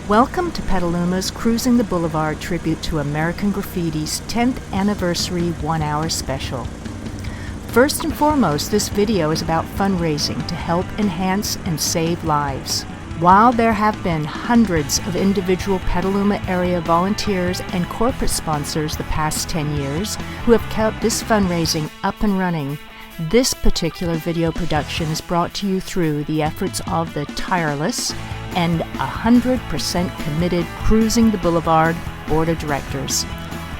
Welcome to Petaluma's Cruising the Boulevard tribute to American Graffiti's 10th anniversary 1-hour special. First and foremost, this video is about fundraising to help enhance and save lives. While there have been hundreds of individual Petaluma area volunteers and corporate sponsors the past 10 years who have kept this fundraising up and running, this particular video production is brought to you through the efforts of the tireless and 100% committed Cruising the Boulevard Board of Directors.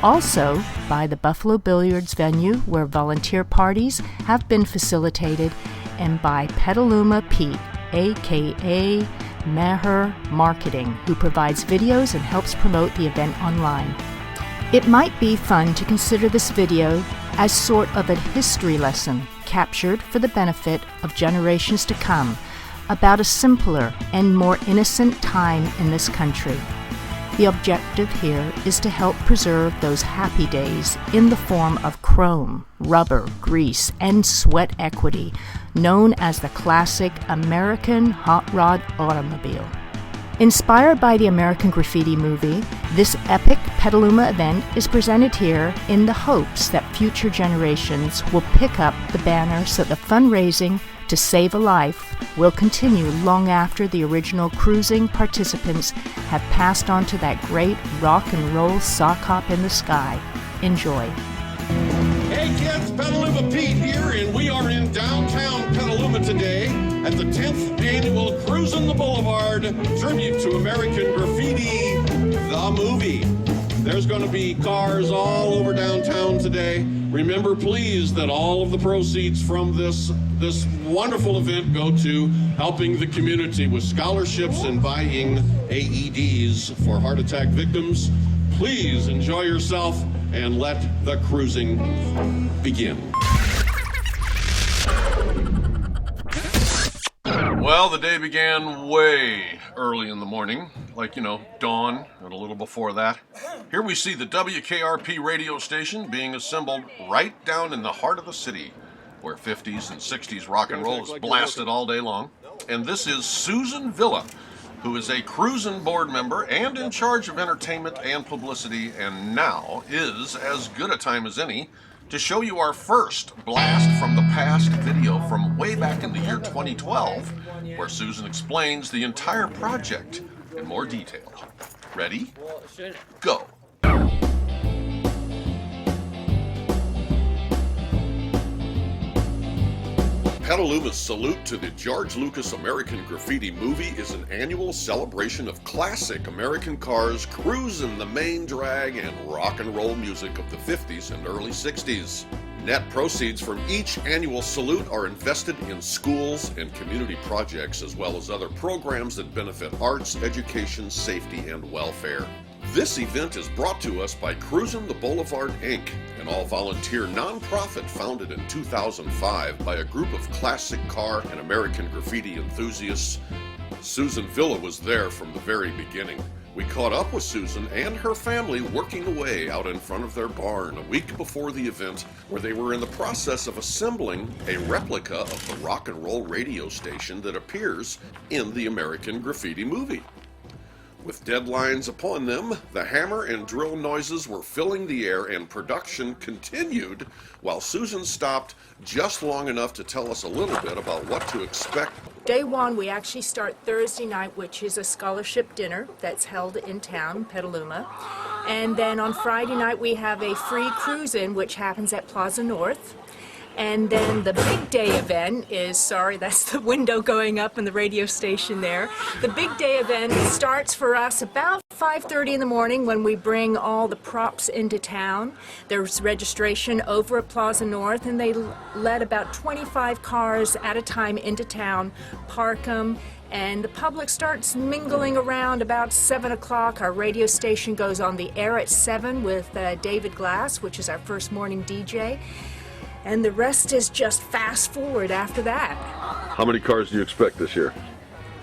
Also by the Buffalo Billiards venue, where volunteer parties have been facilitated, and by Petaluma Pete, aka Meher Marketing, who provides videos and helps promote the event online. It might be fun to consider this video as sort of a history lesson captured for the benefit of generations to come about a simpler and more innocent time in this country. The objective here is to help preserve those happy days in the form of chrome, rubber, grease, and sweat equity, known as the classic American hot rod automobile. Inspired by the American Graffiti movie, this epic Petaluma event is presented here in the hopes that future generations will pick up the banner so the fundraising to save a life will continue long after the original cruising participants have passed on to that great rock and roll sock hop in the sky. Enjoy. Hey kids, Petaluma Pete here, and we are in downtown Petaluma today at the 10th annual Cruising the Boulevard tribute to American Graffiti, the movie. There's going to be cars all over downtown today. Remember, please, that all of the proceeds from this wonderful event go to helping the community with scholarships and buying AEDs for heart attack victims. Please enjoy yourself and let the cruising begin. Well, the day began way early in the morning, like, dawn and a little before that. Here we see the WKRP radio station being assembled right down in the heart of the city, where 50s and 60s rock and roll is blasted all day long. And this is Susan Villa, who is a Cruisin' board member and in charge of entertainment and publicity, and now is as good a time as any to show you our first Blast from the Past video from way back in the year 2012, where Susan explains the entire project in more detail. Ready? Go. Petaluma's salute to the George Lucas American Graffiti movie is an annual celebration of classic American cars, cruising the main drag, and rock and roll music of the 50s and early 60s. Net proceeds from each annual salute are invested in schools and community projects, as well as other programs that benefit arts, education, safety, and welfare. This event is brought to us by Cruising the Boulevard, Inc., an all-volunteer nonprofit founded in 2005 by a group of classic car and American graffiti enthusiasts. Susan Villa was there from the very beginning. We caught up with Susan and her family working away out in front of their barn a week before the event, where they were in the process of assembling a replica of the rock and roll radio station that appears in the American Graffiti movie. With deadlines upon them, the hammer and drill noises were filling the air and production continued while Susan stopped just long enough to tell us a little bit about what to expect. Day one, we actually start Thursday night, which is a scholarship dinner that's held in town, Petaluma. And then on Friday night, we have a free cruise-in, which happens at Plaza North. And then the big day event is, sorry, that's the window going up in the radio station there. The big day event starts for us about 5:30 in the morning when we bring all the props into town. There's registration over at Plaza North, and they let about 25 cars at a time into town, park them, and the public starts mingling around about 7 o'clock. Our radio station goes on the air at 7 with David Glass, which is our first morning DJ. And the rest is just fast forward after that. How many cars do you expect this year?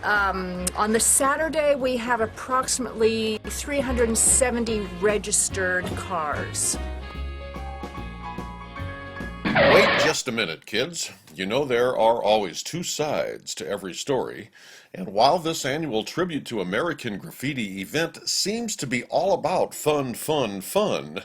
On the Saturday, we have approximately 370 registered cars. Wait just a minute, kids. You know there are always two sides to every story, and while this annual tribute to American Graffiti event seems to be all about fun, fun, fun,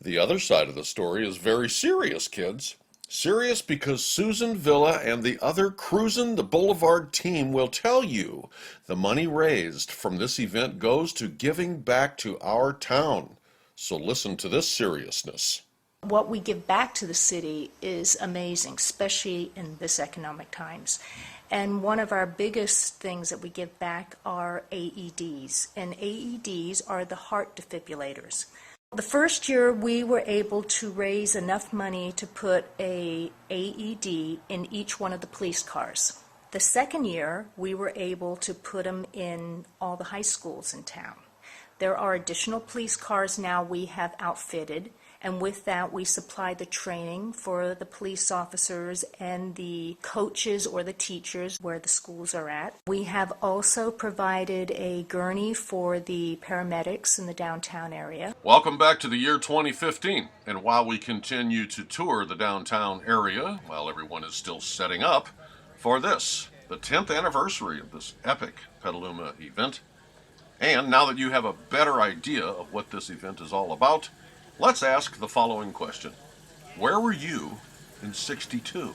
the other side of the story is very serious, kids. Serious because Susan Villa and the other Cruisin' the Boulevard team will tell you the money raised from this event goes to giving back to our town. So listen to this seriousness. What we give back to the city is amazing, especially in this economic times. And one of our biggest things that we give back are AEDs. And AEDs are the heart defibrillators. The first year we were able to raise enough money to put a AED in each one of the police cars. The second year we were able to put them in all the high schools in town. There are additional police cars now we have outfitted, and with that we supply the training for the police officers and the coaches or the teachers where the schools are at. We have also provided a gurney for the paramedics in the downtown area. Welcome back to the year 2015, and while we continue to tour the downtown area, while everyone is still setting up for this, the 10th anniversary of this epic Petaluma event, and now that you have a better idea of what this event is all about, let's ask the following question. Where were you in '62?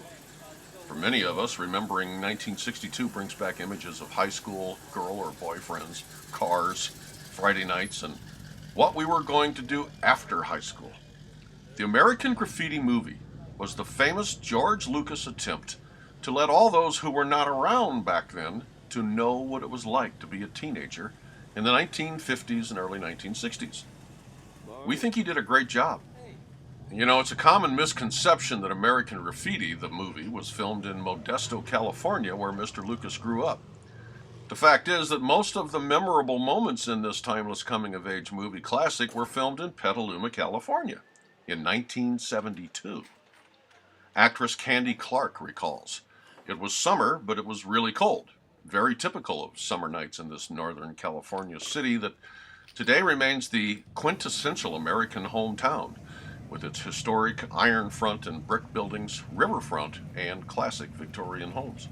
For many of us, remembering 1962 brings back images of high school girl or boyfriends, cars, Friday nights, and what we were going to do after high school. The American Graffiti movie was the famous George Lucas attempt to let all those who were not around back then to know what it was like to be a teenager in the 1950s and early 1960s. We think he did a great job. You know, it's a common misconception that American Graffiti, the movie, was filmed in Modesto, California, where Mr. Lucas grew up. The fact is that most of the memorable moments in this timeless coming-of-age movie classic were filmed in Petaluma, California, in 1972. Actress Candy Clark recalls, "It was summer, but it was really cold, very typical of summer nights in this Northern California city that today remains the quintessential American hometown, with its historic iron front and brick buildings, riverfront, and classic Victorian homes.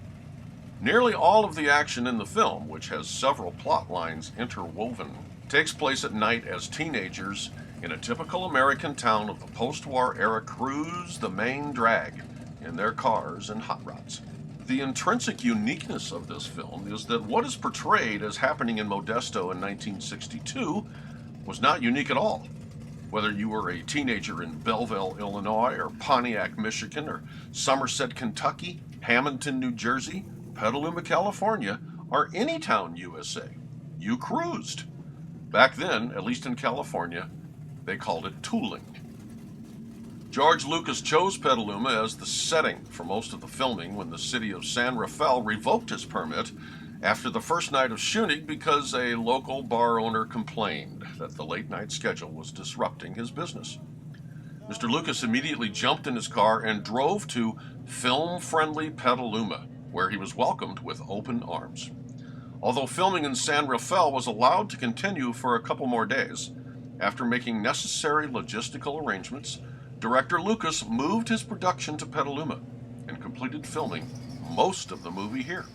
Nearly all of the action in the film, which has several plot lines interwoven, takes place at night as teenagers in a typical American town of the post-war era cruise the main drag in their cars and hot rods. The intrinsic uniqueness of this film is that what is portrayed as happening in Modesto in 1962 was not unique at all. Whether you were a teenager in Belleville, Illinois, or Pontiac, Michigan, or Somerset, Kentucky, Hamilton, New Jersey, Petaluma, California, or any town USA, you cruised. Back then, at least in California, they called it tooling. George Lucas chose Petaluma as the setting for most of the filming when the city of San Rafael revoked his permit after the first night of shooting because a local bar owner complained that the late-night schedule was disrupting his business. Mr. Lucas immediately jumped in his car and drove to film-friendly Petaluma, where he was welcomed with open arms. Although filming in San Rafael was allowed to continue for a couple more days, after making necessary logistical arrangements, Director Lucas moved his production to Petaluma and completed filming most of the movie here.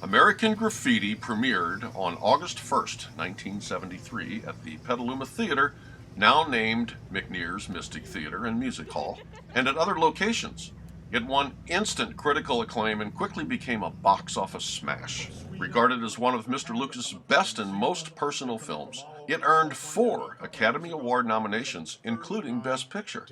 American Graffiti premiered on August 1st, 1973 at the Petaluma Theater, now named McNear's Mystic Theater and Music Hall, and at other locations. It won instant critical acclaim and quickly became a box office smash. Regarded as one of Mr. Lucas' best and most personal films, it earned 4 Academy Award nominations, including Best Picture.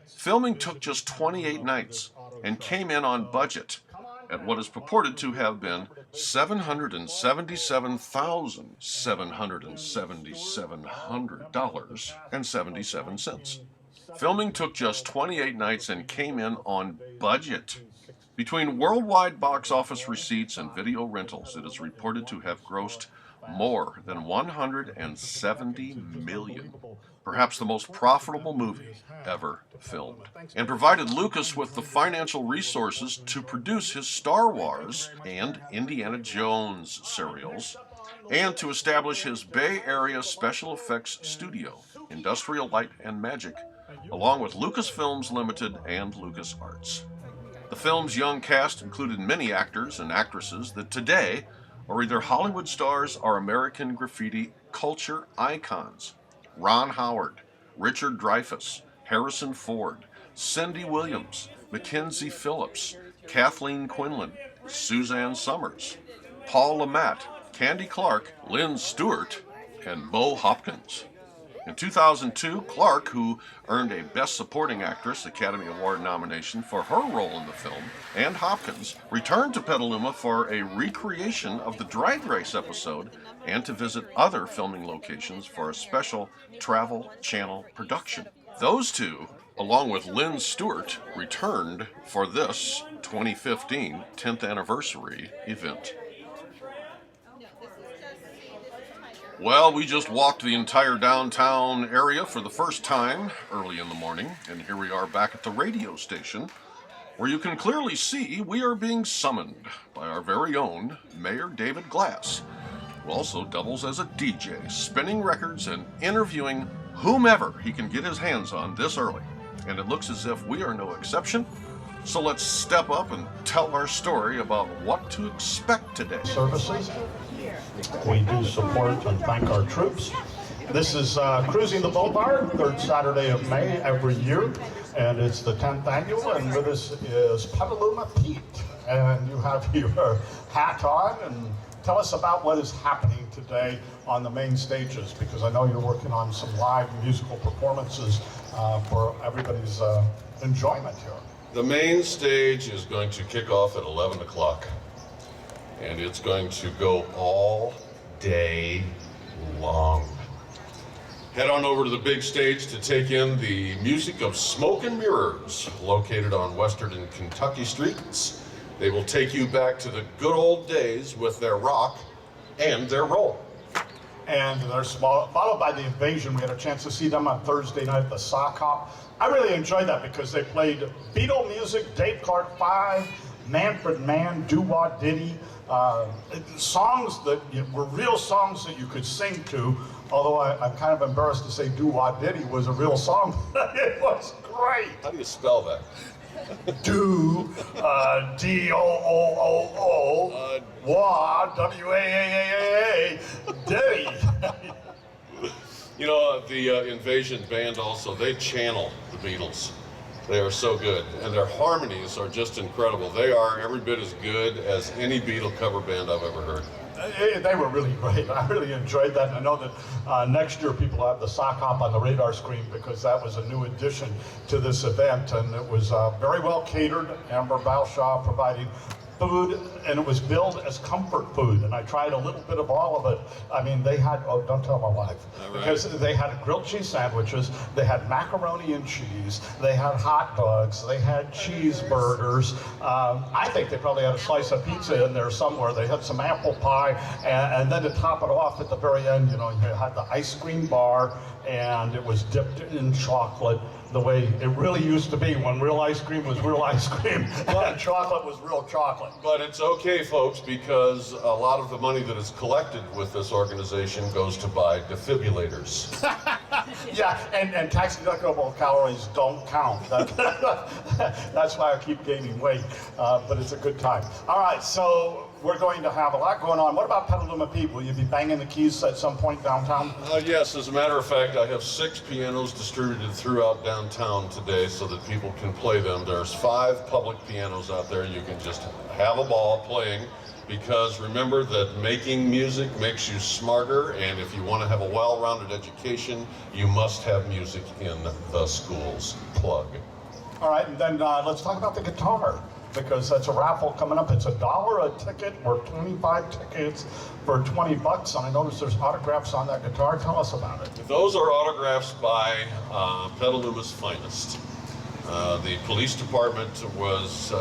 Filming took just 28 nights and came in on budget at what is purported to have been $777,777.77. Filming took just 28 nights and came in on budget. Between worldwide box office receipts and video rentals, it is reported to have grossed more than $170 million, perhaps the most profitable movie ever filmed, and provided Lucas with the financial resources to produce his Star Wars and Indiana Jones serials, and to establish his Bay Area special effects studio, Industrial Light and Magic, along with Lucasfilms Limited and LucasArts. The film's young cast included many actors and actresses that today are either Hollywood stars or American graffiti culture icons. Ron Howard, Richard Dreyfuss, Harrison Ford, Cindy Williams, Mackenzie Phillips, Kathleen Quinlan, Suzanne Summers, Paul LeMat, Candy Clark, Lynn Stewart, and Bo Hopkins. In 2002, Clark, who earned a Best Supporting Actress Academy Award nomination for her role in the film, and Hopkins returned to Petaluma for a recreation of the Drag Race episode and to visit other filming locations for a special Travel Channel production. Those two, along with Lynn Stewart, returned for this 2015 10th anniversary event. Well, we just walked the entire downtown area for the first time early in the morning, and here we are back at the radio station, where you can clearly see we are being summoned by our very own Mayor David Glass, who also doubles as a DJ, spinning records and interviewing whomever he can get his hands on this early. And it looks as if we are no exception. So let's step up and tell our story about what to expect today. Services. We do support and thank our troops. This is Cruising the Boulevard, third Saturday of May every year, and it's the 10th annual, and with us is Petaluma Pete. And you have your hat on, and tell us about what is happening today on the main stages, because I know you're working on some live musical performances for everybody's enjoyment here. The main stage is going to kick off at 11 o'clock, and it's going to go all day long. Head on over to the big stage to take in the music of Smoke and Mirrors, located on Western and Kentucky Streets. They will take you back to the good old days with their rock and their roll. And they're followed by the Invasion. We had a chance to see them on Thursday night at the Sock Hop. I really enjoyed that because they played Beatle music, Dave Clark 5, Manfred Mann, Doo-Wah Diddy, songs that were real songs that you could sing to, although I'm kind of embarrassed to say Doo-Wah Diddy was a real song. It was great. How do you spell that? D-O-O-O-O, Wah, W-A-A-A-A, Diddy. You know, the Invasion band also, they channel the Beatles. They are so good, and their harmonies are just incredible. They are every bit as good as any Beatle cover band I've ever heard. They were really great. I really enjoyed that. And I know that next year people will have the Sock Hop on the radar screen because that was a new addition to this event, and it was very well catered. Amber Balshaw providing food, and it was billed as comfort food, and I tried a little bit of all of it. I mean, they had, oh, don't tell my wife, because they had grilled cheese sandwiches, they had macaroni and cheese, they had hot dogs, they had cheeseburgers. I think they probably had a slice of pizza in there somewhere. They had some apple pie, and then to top it off at the very end, you know, you had the ice cream bar, and it was dipped in chocolate, the way it really used to be when real ice cream was real ice cream and chocolate was real chocolate. But it's okay, folks, because a lot of the money that is collected with this organization goes to buy defibrillators. Yeah, and tax-deductible calories don't count. That's why I keep gaining weight, but it's a good time. All right, so we're going to have a lot going on. What about Petaluma Pete? Will you be banging the keys at some point downtown? Yes, as a matter of fact, I have 6 pianos distributed throughout downtown today so that people can play them. There's 5 public pianos out there. You can just have a ball playing, because remember that making music makes you smarter, and if you want to have a well-rounded education, you must have music in the schools. Plug. All right, and then let's talk about the guitar, because that's a raffle coming up. It's $1 a ticket, or 25 tickets for $20, and I noticed there's autographs on that guitar. Tell us about it. Those are autographs by Petaluma's finest. The police department was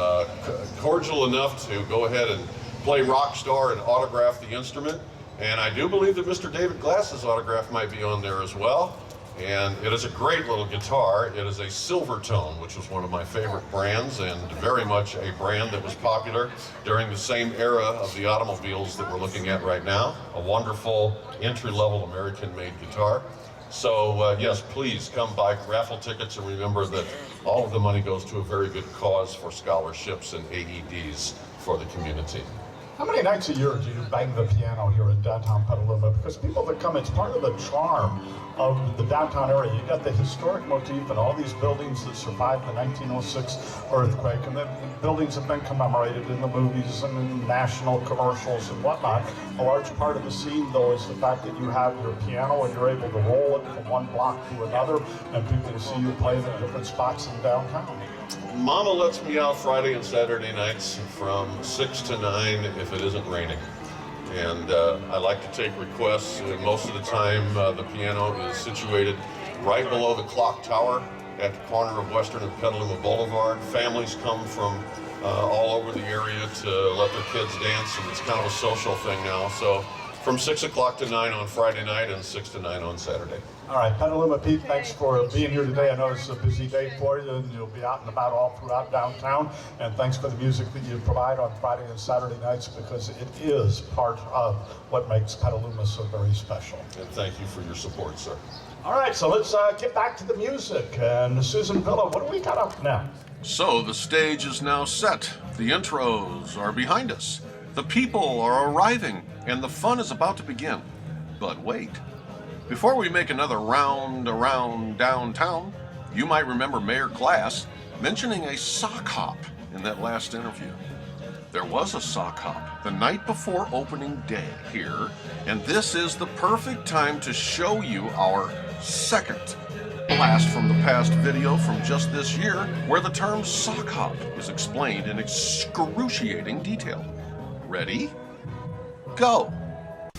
cordial enough to go ahead and play Rockstar and autograph the instrument, and I do believe that Mr. David Glass's autograph might be on there as well. And it is a great little guitar. It is a Silvertone, which was one of my favorite brands, and very much a brand that was popular during the same era of the automobiles that we're looking at right now. A wonderful entry-level American-made guitar. So yes, please come buy raffle tickets, and remember that all of the money goes to a very good cause for scholarships and AEDs for the community. How many nights a year do you bang the piano here in downtown Petaluma? Because people that come, it's part of the charm of the downtown area. You got the historic motif and all these buildings that survived the 1906 earthquake, and then buildings have been commemorated in the movies and in national commercials and whatnot. A large part of the scene, though, is the fact that you have your piano and you're able to roll it from one block to another, and people see you playing at different spots in downtown. Mama lets me out Friday and Saturday nights from 6 to 9 if it isn't raining. And I like to take requests, and most of the time the piano is situated right below the clock tower at the corner of Western and Petaluma Boulevard. Families come from all over the area to let their kids dance, and it's kind of a social thing now. So from 6 o'clock to 9 on Friday night and 6 to 9 on Saturday. All right, Petaluma Pete, thanks for being here today. I know it's a busy day for you, and you'll be out and about all throughout downtown. And thanks for the music that you provide on Friday and Saturday nights, because it is part of what makes Petaluma so very special. And thank you for your support, sir. All right, so let's get back to the music. And Susan Villa, what do we got up now? So the stage is now set. The intros are behind us. The people are arriving, and the fun is about to begin. But wait. Before we make another round around downtown, you might remember Mayor Glass mentioning a sock hop in that last interview. There was a sock hop the night before opening day here, and this is the perfect time to show you our second blast from the past video from just this year, where the term sock hop is explained in excruciating detail. Ready? Go!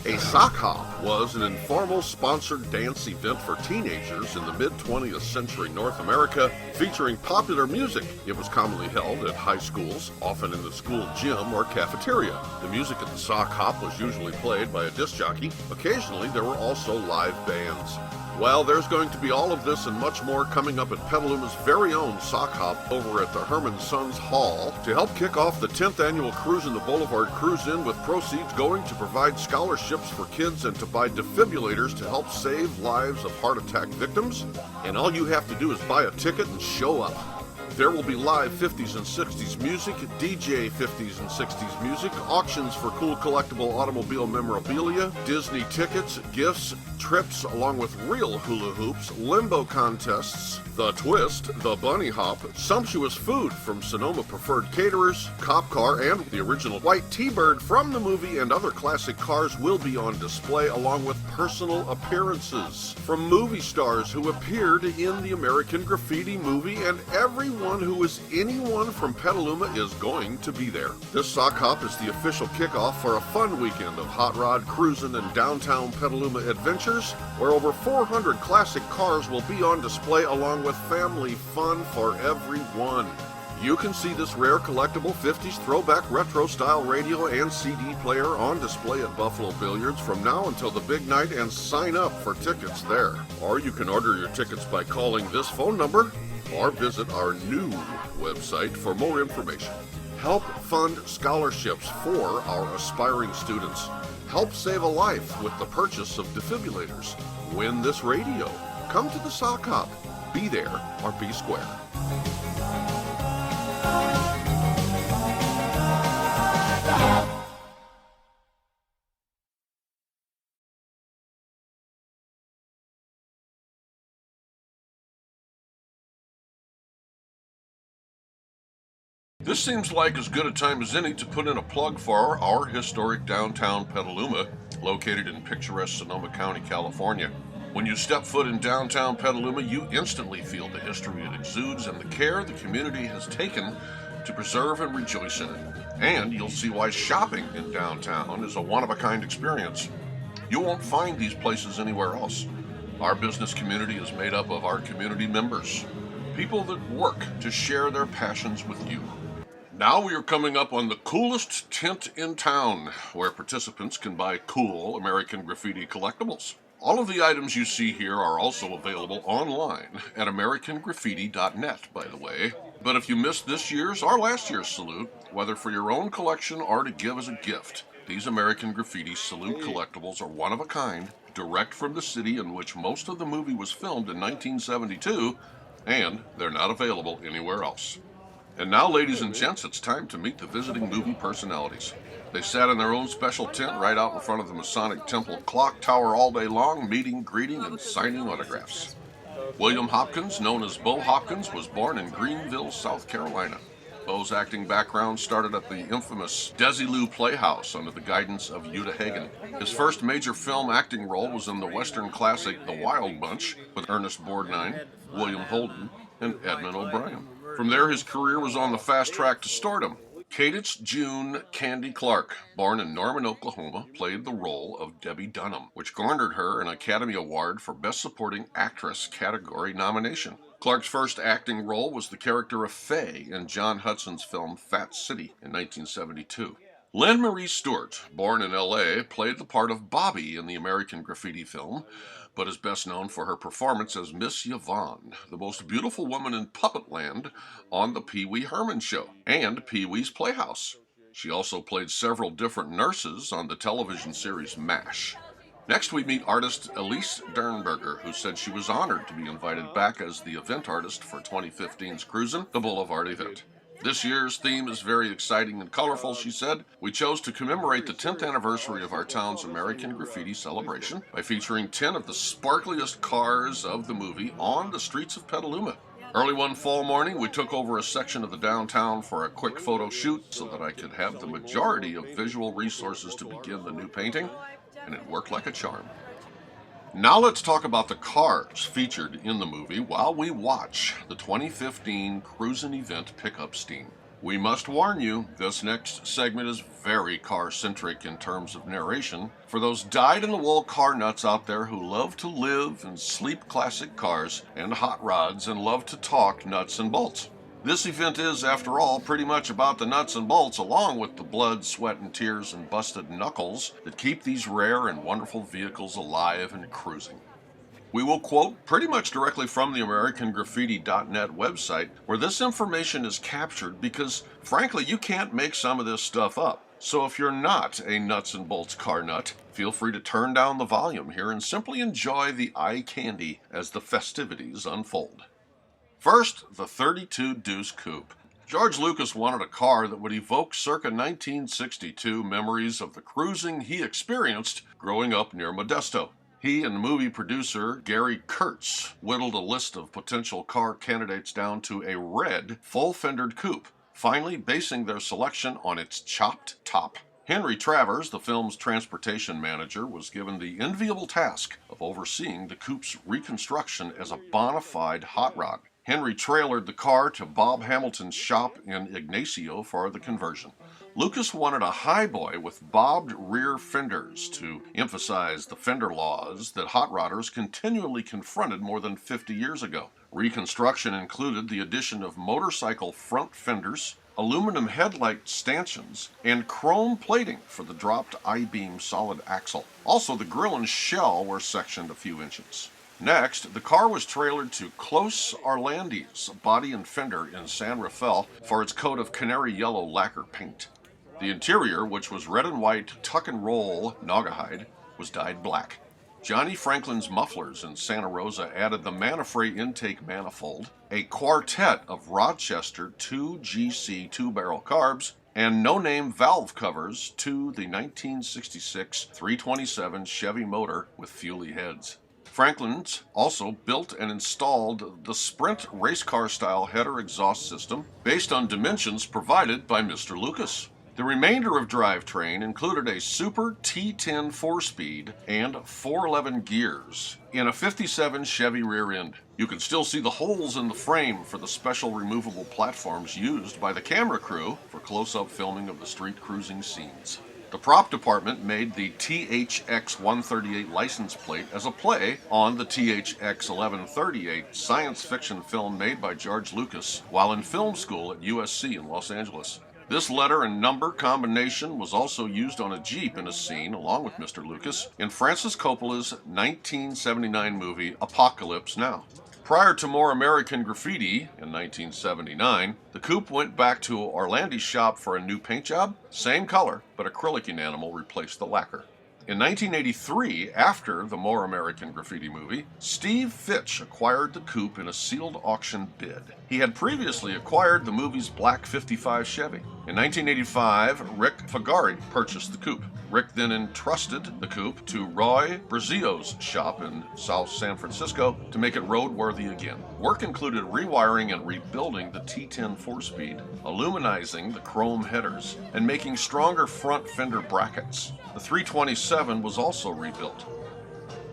A sock hop was an informal sponsored dance event for teenagers in the mid-20th century North America, featuring popular music. It was commonly held at high schools, often in the school gym or cafeteria. The music at the sock hop was usually played by a disc jockey. Occasionally, there were also live bands. Well, there's going to be all of this and much more coming up at Petaluma's very own sock hop over at the Herman Sons Hall to help kick off the 10th annual Cruise in the Boulevard Cruise-In, with proceeds going to provide scholarships for kids and to buy defibrillators to help save lives of heart attack victims. And all you have to do is buy a ticket and show up. There will be live 50s and 60s music, DJ 50s and 60s music, auctions for cool collectible automobile memorabilia, Disney tickets, gifts, trips, along with real hula hoops, limbo contests, the twist, the bunny hop, sumptuous food from Sonoma Preferred Caterers, Cop Car, and the original White T-Bird from the movie, and other classic cars will be on display, along with personal appearances from movie stars who appeared in the American Graffiti movie, and everyone who is anyone from Petaluma is going to be there. This sock hop is the official kickoff for a fun weekend of hot rod cruising and downtown Petaluma adventures, where over 400 classic cars will be on display, along with family fun for everyone. You can see this rare collectible 50s throwback retro style radio and CD player on display at Buffalo Billiards from now until the big night, and sign up for tickets there. Or you can order your tickets by calling this phone number or visit our new website for more information. Help fund scholarships for our aspiring students. Help save a life with the purchase of defibrillators. Win this radio. Come to the sock hop. Be there or be square. This seems like as good a time as any to put in a plug for our historic downtown Petaluma, located in picturesque Sonoma County, California. When you step foot in downtown Petaluma, you instantly feel the history it exudes and the care the community has taken to preserve and rejoice in it. And you'll see why shopping in downtown is a one-of-a-kind experience. You won't find these places anywhere else. Our business community is made up of our community members, people that work to share their passions with you. Now we are coming up on the coolest tent in town, where participants can buy cool American Graffiti collectibles. All of the items you see here are also available online at AmericanGraffiti.net, by the way. But if you missed this year's or last year's salute, whether for your own collection or to give as a gift, These American Graffiti Salute collectibles are one of a kind, direct from the city in which most of the movie was filmed in 1972, and they're not available anywhere else. And now, ladies and gents, it's time to meet the visiting movie personalities. They sat in their own special tent right out in front of the Masonic Temple clock tower all day long, meeting, greeting, and signing autographs. William Hopkins, known as Bo Hopkins, was born in Greenville, South Carolina. Bo's acting background started at the infamous Desilu Playhouse under the guidance of Uta Hagen. His first major film acting role was in the Western classic The Wild Bunch with Ernest Borgnine, William Holden, and Edmund O'Brien. From there, his career was on the fast track to stardom. Cadence June Candy Clark, born in Norman, Oklahoma, played the role of Debbie Dunham, which garnered her an Academy Award for Best Supporting Actress category nomination. Clark's first acting role was the character of Faye in John Hudson's film Fat City in 1972. Lynn Marie Stewart, born in L.A., played the part of Bobby in the American Graffiti film, but is best known for her performance as Miss Yvonne, the most beautiful woman in Puppetland on the Pee Wee Herman Show and Pee Wee's Playhouse. She also played several different nurses on the television series MASH. Next, we meet artist Elise Dernberger, who said she was honored to be invited back as the event artist for 2015's Cruisin' the Boulevard event. This year's theme is very exciting and colorful, she said. We chose to commemorate the 10th anniversary of our town's American Graffiti celebration by featuring 10 of the sparkliest cars of the movie on the streets of Petaluma. Early one fall morning, we took over a section of the downtown for a quick photo shoot so that I could have the majority of visual resources to begin the new painting, and it worked like a charm. Now let's talk about the cars featured in the movie while we watch the 2015 Cruisin' event Pickup Steam. We must warn you, this next segment is very car-centric in terms of narration for those dyed-in-the-wool car nuts out there who love to live and sleep classic cars and hot rods and love to talk nuts and bolts. This event is, after all, pretty much about the nuts and bolts, along with the blood, sweat, and tears and busted knuckles that keep these rare and wonderful vehicles alive and cruising. We will quote pretty much directly from the AmericanGraffiti.net website, where this information is captured because, frankly, you can't make some of this stuff up. So if you're not a nuts and bolts car nut, feel free to turn down the volume here and simply enjoy the eye candy as the festivities unfold. First, the 32 Deuce Coupe. George Lucas wanted a car that would evoke circa 1962 memories of the cruising he experienced growing up near Modesto. He and movie producer Gary Kurtz whittled a list of potential car candidates down to a red, full-fendered coupe, finally basing their selection on its chopped top. Henry Travers, the film's transportation manager, was given the enviable task of overseeing the coupe's reconstruction as a bona fide hot rod. Henry trailered the car to Bob Hamilton's shop in Ignacio for the conversion. Lucas wanted a highboy with bobbed rear fenders to emphasize the fender laws that hot rodders continually confronted more than 50 years ago. Reconstruction included the addition of motorcycle front fenders, aluminum headlight stanchions, and chrome plating for the dropped I-beam solid axle. Also, the grille and shell were sectioned a few inches. Next, the car was trailered to Close Orlandi's Body and Fender in San Rafael for its coat of canary yellow lacquer paint. The interior, which was red and white tuck and roll Naugahyde, was dyed black. Johnny Franklin's mufflers in Santa Rosa added the Manafray intake manifold, a quartet of Rochester 2GC 2-barrel carbs, and no-name valve covers to the 1966 327 Chevy motor with Fuelie heads. Franklin's also built and installed the Sprint race car style header exhaust system based on dimensions provided by Mr. Lucas. The remainder of drivetrain included a Super T10 4-speed and 411 gears in a 57 Chevy rear end. You can still see the holes in the frame for the special removable platforms used by the camera crew for close-up filming of the street cruising scenes. The prop department made the THX 138 license plate as a play on the THX 1138 science fiction film made by George Lucas while in film school at USC in Los Angeles. This letter and number combination was also used on a Jeep in a scene, along with Mr. Lucas, in Francis Coppola's 1979 movie Apocalypse Now. Prior to More American Graffiti in 1979, the coupe went back to Orlandi's shop for a new paint job, same color, but acrylic enamel replaced the lacquer. In 1983, after the More American Graffiti movie, Steve Fitch acquired the coupe in a sealed auction bid. He had previously acquired the movie's black 55 Chevy. In 1985, Rick Fagari purchased the coupe. Rick then entrusted the coupe to Roy Brazio's shop in South San Francisco to make it roadworthy again. Work included rewiring and rebuilding the T10 4-speed, aluminizing the chrome headers, and making stronger front fender brackets. The 327 was also rebuilt.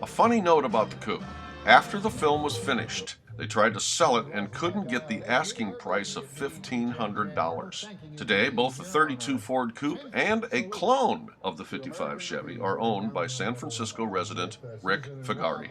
A funny note about the coupe: after the film was finished, they tried to sell it and couldn't get the asking price of $1,500. Today, both the 32 Ford Coupe and a clone of the 55 Chevy are owned by San Francisco resident Rick Fagari.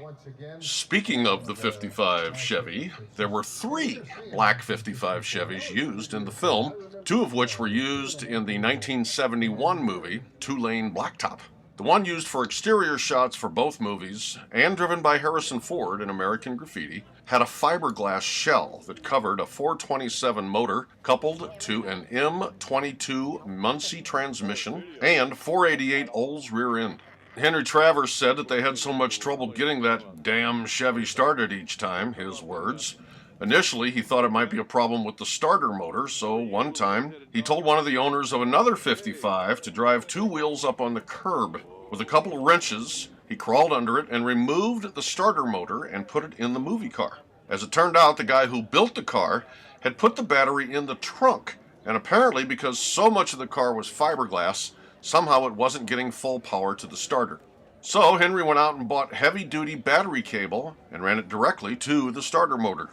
Speaking of the 55 Chevy, there were 3 black 55 Chevys used in the film, 2 of which were used in the 1971 movie Two-Lane Blacktop. The one used for exterior shots for both movies, and driven by Harrison Ford in American Graffiti, had a fiberglass shell that covered a 427 motor coupled to an M22 Muncie transmission and 488 Olds rear end. Henry Travers said that they had so much trouble getting that damn Chevy started each time, his words. Initially, he thought it might be a problem with the starter motor, so one time he told one of the owners of another 55 to drive 2 wheels up on the curb. With a couple of wrenches, he crawled under it and removed the starter motor and put it in the movie car. As it turned out, the guy who built the car had put the battery in the trunk, and apparently because so much of the car was fiberglass, somehow it wasn't getting full power to the starter. So Henry went out and bought heavy-duty battery cable and ran it directly to the starter motor.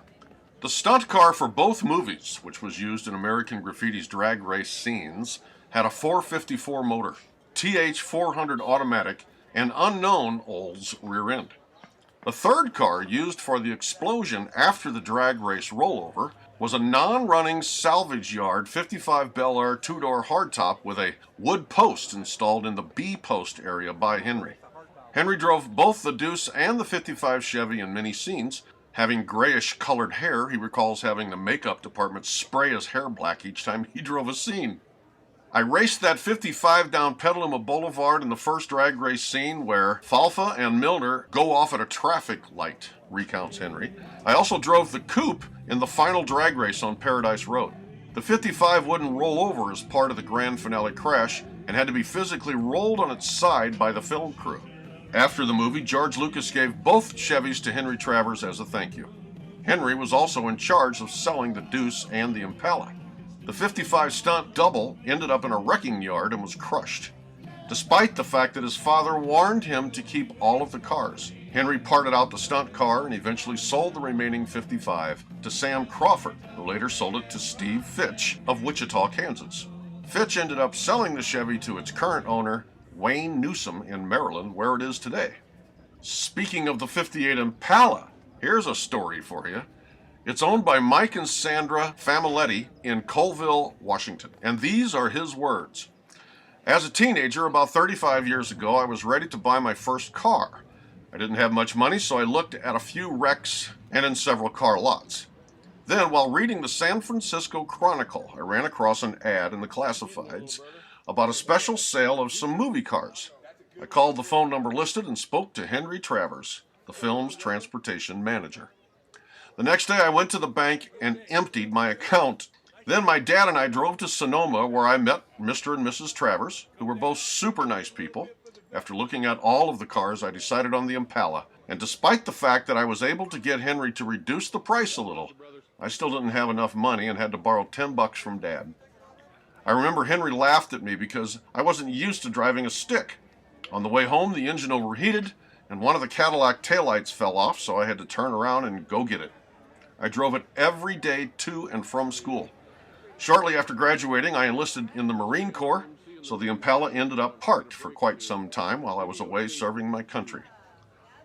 The stunt car for both movies, which was used in American Graffiti's drag race scenes, had a 454 motor, TH400 automatic, and unknown Olds rear end. The third car used for the explosion after the drag race rollover was a non-running salvage yard 55 Bel Air 2-door hardtop with a wood post installed in the B post area by Henry. Henry drove both the Deuce and the 55 Chevy in many scenes. Having grayish-colored hair, he recalls having the makeup department spray his hair black each time he drove a scene. I raced that 55 down Petaluma Boulevard in the first drag race scene where Falfa and Milner go off at a traffic light, recounts Henry. I also drove the coupe in the final drag race on Paradise Road. The 55 wouldn't roll over as part of the grand finale crash and had to be physically rolled on its side by the film crew. After the movie, George Lucas gave both Chevys to Henry Travers as a thank you. Henry was also in charge of selling the Deuce and the Impala. The 55 stunt double ended up in a wrecking yard and was crushed. Despite the fact that his father warned him to keep all of the cars, Henry parted out the stunt car and eventually sold the remaining 55 to Sam Crawford, who later sold it to Steve Fitch of Wichita, Kansas. Fitch ended up selling the Chevy to its current owner, Wayne Newsom, in Maryland, where it is today. Speaking of the 58 Impala, here's a story for you. It's owned by Mike and Sandra Familetti in Colville, Washington, and these are his words. As a teenager, about 35 years ago, I was ready to buy my first car. I didn't have much money, so I looked at a few wrecks and in several car lots. Then, while reading the San Francisco Chronicle, I ran across an ad in the classifieds about a special sale of some movie cars. I called the phone number listed and spoke to Henry Travers, the film's transportation manager. The next day I went to the bank and emptied my account. Then my dad and I drove to Sonoma, where I met Mr. and Mrs. Travers, who were both super nice people. After looking at all of the cars, I decided on the Impala, and despite the fact that I was able to get Henry to reduce the price a little, I still didn't have enough money and had to borrow $10 from Dad. I remember Henry laughed at me because I wasn't used to driving a stick. On the way home, the engine overheated, and one of the Cadillac taillights fell off, so I had to turn around and go get it. I drove it every day to and from school. Shortly after graduating, I enlisted in the Marine Corps, so the Impala ended up parked for quite some time while I was away serving my country.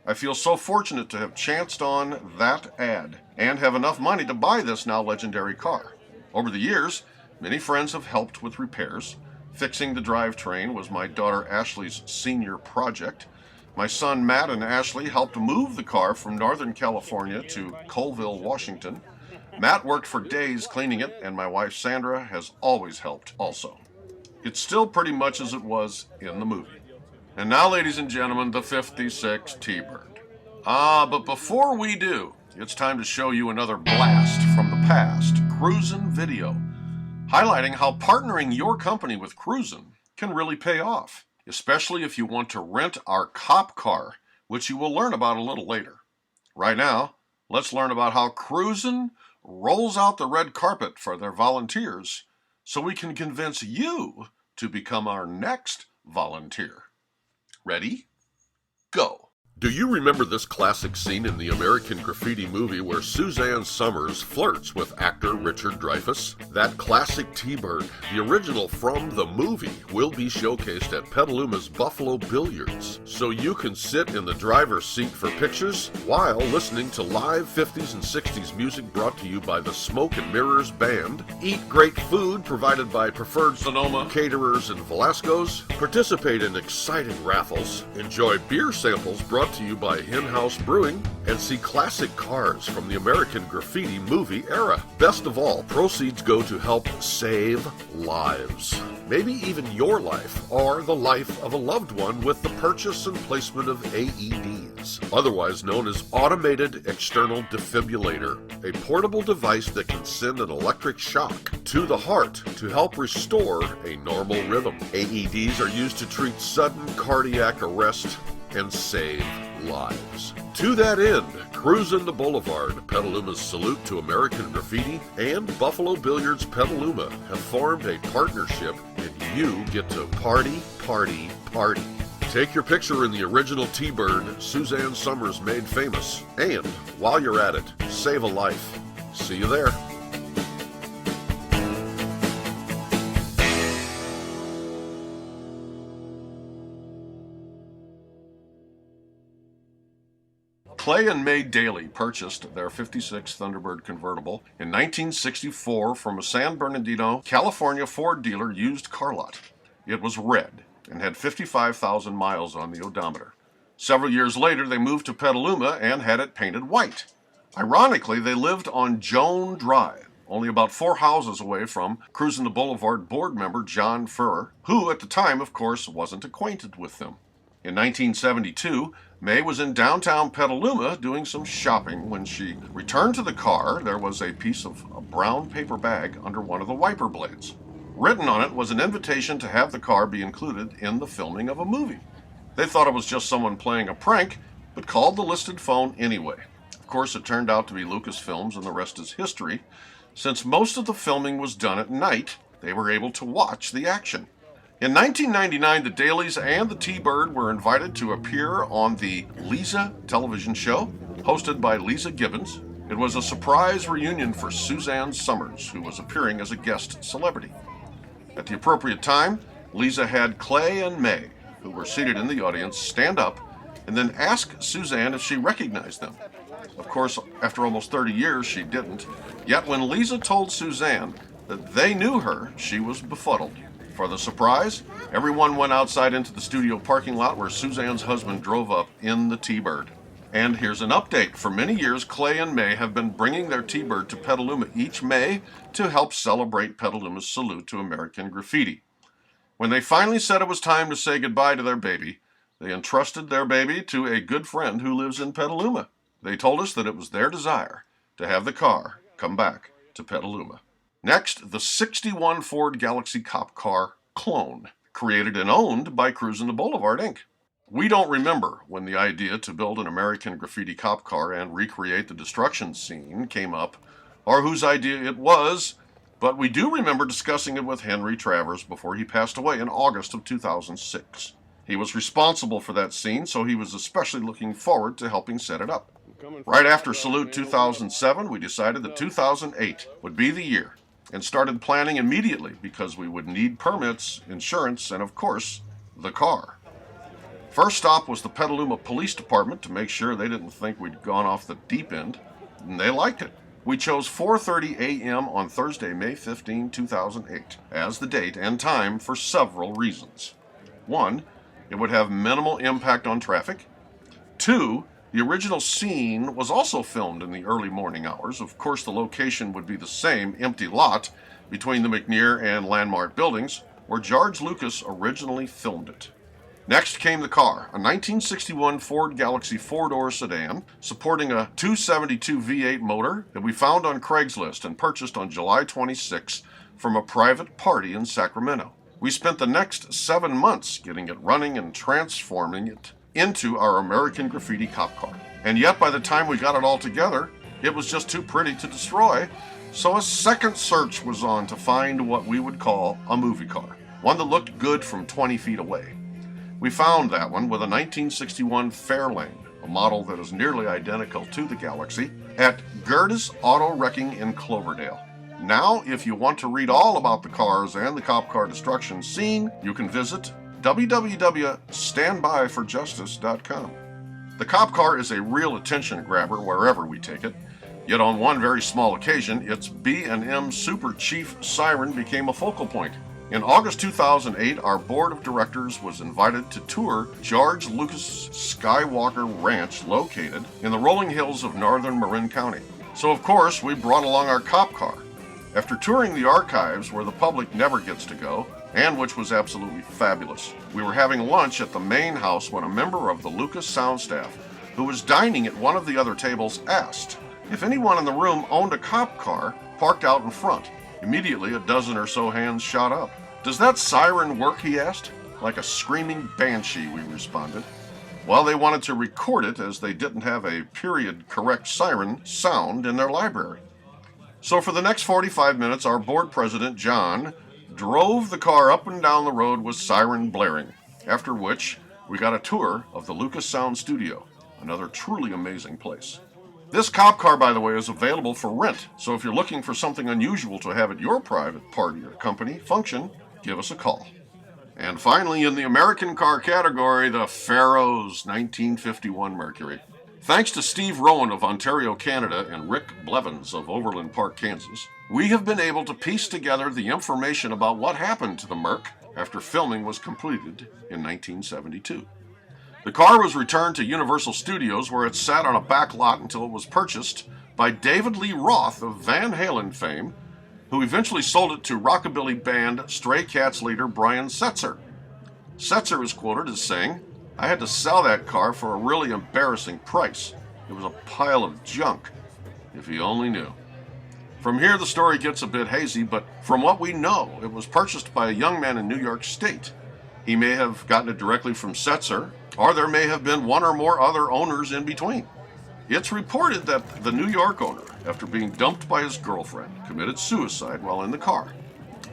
I feel so fortunate to have chanced on that ad and have enough money to buy this now legendary car. Over the years, many friends have helped with repairs. Fixing the drivetrain was my daughter Ashley's senior project. My son Matt and Ashley helped move the car from Northern California to Colville, Washington. Matt worked for days cleaning it, and my wife Sandra has always helped also. It's still pretty much as it was in the movie. And now, ladies and gentlemen, the 56 T-Bird. But before we do, it's time to show you another blast from the past, Cruisin' video, highlighting how partnering your company with Cruisin' can really pay off, especially if you want to rent our cop car, which you will learn about a little later. Right now, let's learn about how Cruisin' rolls out the red carpet for their volunteers so we can convince you to become our next volunteer. Ready? Go. Do you remember this classic scene in the American Graffiti movie where Suzanne Somers flirts with actor Richard Dreyfuss? That classic T-Bird, the original from the movie, will be showcased at Petaluma's Buffalo Billiards, so you can sit in the driver's seat for pictures while listening to live 50s and 60s music brought to you by the Smoke and Mirrors Band, eat great food provided by Preferred Sonoma Caterers and Velasco's, participate in exciting raffles, enjoy beer samples brought to you by Hen House Brewing, and see classic cars from the American Graffiti movie era. Best of all, proceeds go to help save lives. Maybe even your life, or the life of a loved one with the purchase and placement of AEDs, otherwise known as Automated External Defibrillator, a portable device that can send an electric shock to the heart to help restore a normal rhythm. AEDs are used to treat sudden cardiac arrest and save lives. To that end, Cruisin' the Boulevard, Petaluma's Salute to American Graffiti, and Buffalo Billiards Petaluma have formed a partnership, and you get to party, party, party. Take your picture in the original T-Bird Suzanne Somers made famous, and while you're at it, save a life. See you there. Clay and May Daly purchased their 56 Thunderbird convertible in 1964 from a San Bernardino, California Ford dealer used car lot. It was red and had 55,000 miles on the odometer. Several years later, they moved to Petaluma and had it painted white. Ironically, they lived on Joan Drive, only about 4 houses away from Cruisin' the Boulevard board member John Furr, who at the time, of course, wasn't acquainted with them. In 1972, May was in downtown Petaluma doing some shopping. When she returned to the car, there was a piece of a brown paper bag under one of the wiper blades. Written on it was an invitation to have the car be included in the filming of a movie. They thought it was just someone playing a prank, but called the listed phone anyway. Of course, it turned out to be Lucasfilms, and the rest is history. Since most of the filming was done at night, they were able to watch the action. In 1999, the Dalys and the T-Bird were invited to appear on the Lisa television show, hosted by Lisa Gibbons. It was a surprise reunion for Suzanne Somers, who was appearing as a guest celebrity. At the appropriate time, Lisa had Clay and May, who were seated in the audience, stand up and then ask Suzanne if she recognized them. Of course, after almost 30 years, she didn't. Yet when Lisa told Suzanne that they knew her, she was befuddled. For the surprise, everyone went outside into the studio parking lot where Suzanne's husband drove up in the T-Bird. And here's an update. For many years, Clay and May have been bringing their T-Bird to Petaluma each May to help celebrate Petaluma's Salute to American Graffiti. When they finally said it was time to say goodbye to their baby, they entrusted their baby to a good friend who lives in Petaluma. They told us that it was their desire to have the car come back to Petaluma. Next, the 61 Ford Galaxy Cop Car Clone, created and owned by Cruisin' the Boulevard, Inc. We don't remember when the idea to build an American Graffiti cop car and recreate the destruction scene came up, or whose idea it was, but we do remember discussing it with Henry Travers before he passed away in August of 2006. He was responsible for that scene, so he was especially looking forward to helping set it up. Right after Salute 2007, we decided that 2008 would be the year, and started planning immediately because we would need permits, insurance, and of course, the car. First stop was the Petaluma Police Department to make sure they didn't think we'd gone off the deep end, and they liked it. We chose 4:30 a.m. on Thursday, May 15, 2008, as the date and time for several reasons. One, It would have minimal impact on traffic. 2, the original scene was also filmed in the early morning hours. Of course, the location would be the same empty lot between the McNear and Landmark buildings where George Lucas originally filmed it. Next came the car, a 1961 Ford Galaxy 4-door sedan supporting a 272 V8 motor that we found on Craigslist and purchased on July 26 from a private party in Sacramento. We spent the next 7 months getting it running and transforming it into our American Graffiti cop car. And yet by the time we got it all together, it was just too pretty to destroy, so a second search was on to find what we would call a movie car, one that looked good from 20 feet away. We found that one with a 1961 Fairlane, a model that is nearly identical to the Galaxy, at Gerdes Auto Wrecking in Cloverdale. Now, if you want to read all about the cars and the cop car destruction scene, you can visit www.standbyforjustice.com. The cop car is a real attention grabber wherever we take it, yet on one very small occasion, its B&M Super Chief siren became a focal point. In August 2008, our board of directors was invited to tour George Lucas Skywalker Ranch located in the rolling hills of northern Marin County. So of course, we brought along our cop car. After touring the archives where the public never gets to go, and which was absolutely fabulous, we were having lunch at the main house when a member of the Lucas sound staff, who was dining at one of the other tables, asked if anyone in the room owned a cop car parked out in front. Immediately, a dozen or so hands shot up. "Does that siren work?" he asked. "Like a screaming banshee," we responded. Well, they wanted to record it as they didn't have a period-correct siren sound in their library. So for the next 45 minutes, our board president, John, drove the car up and down the road with siren blaring, after which we got a tour of the Lucas Sound Studio, another truly amazing place. This cop car, by the way, is available for rent, so if you're looking for something unusual to have at your private party or company function, give us a call. And finally, in the American car category, the Pharaoh's 1951 Mercury. Thanks to Steve Rowan of Ontario, Canada, and Rick Blevins of Overland Park, Kansas, we have been able to piece together the information about what happened to the Merc after filming was completed in 1972. The car was returned to Universal Studios, where it sat on a back lot until it was purchased by David Lee Roth of Van Halen fame, who eventually sold it to rockabilly band Stray Cats leader Brian Setzer. Setzer is quoted as saying, "I had to sell that car for a really embarrassing price. It was a pile of junk. If he only knew." From here, the story gets a bit hazy, but from what we know, it was purchased by a young man in New York State. He may have gotten it directly from Setzer, or there may have been one or more other owners in between. It's reported that the New York owner, after being dumped by his girlfriend, committed suicide while in the car.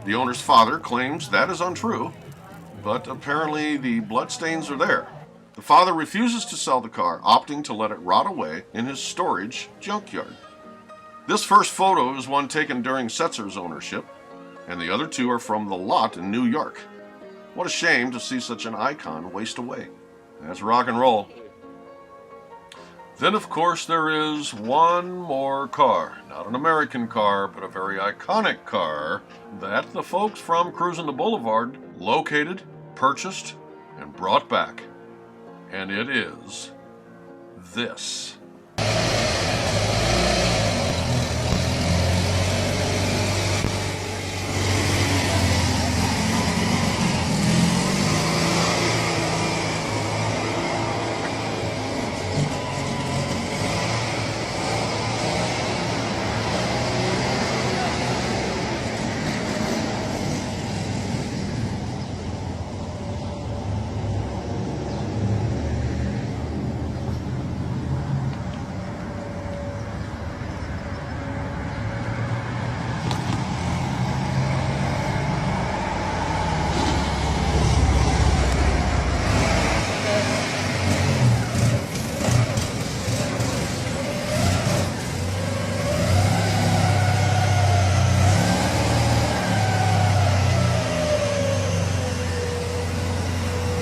The owner's father claims that is untrue, but apparently the bloodstains are there. The father refuses to sell the car, opting to let it rot away in his storage junkyard. This first photo is one taken during Setzer's ownership, and the other two are from the lot in New York. What a shame to see such an icon waste away. That's rock and roll. Then, of course, there is one more car. Not an American car, but a very iconic car that the folks from Cruising the Boulevard located, purchased, and brought back. And it is this.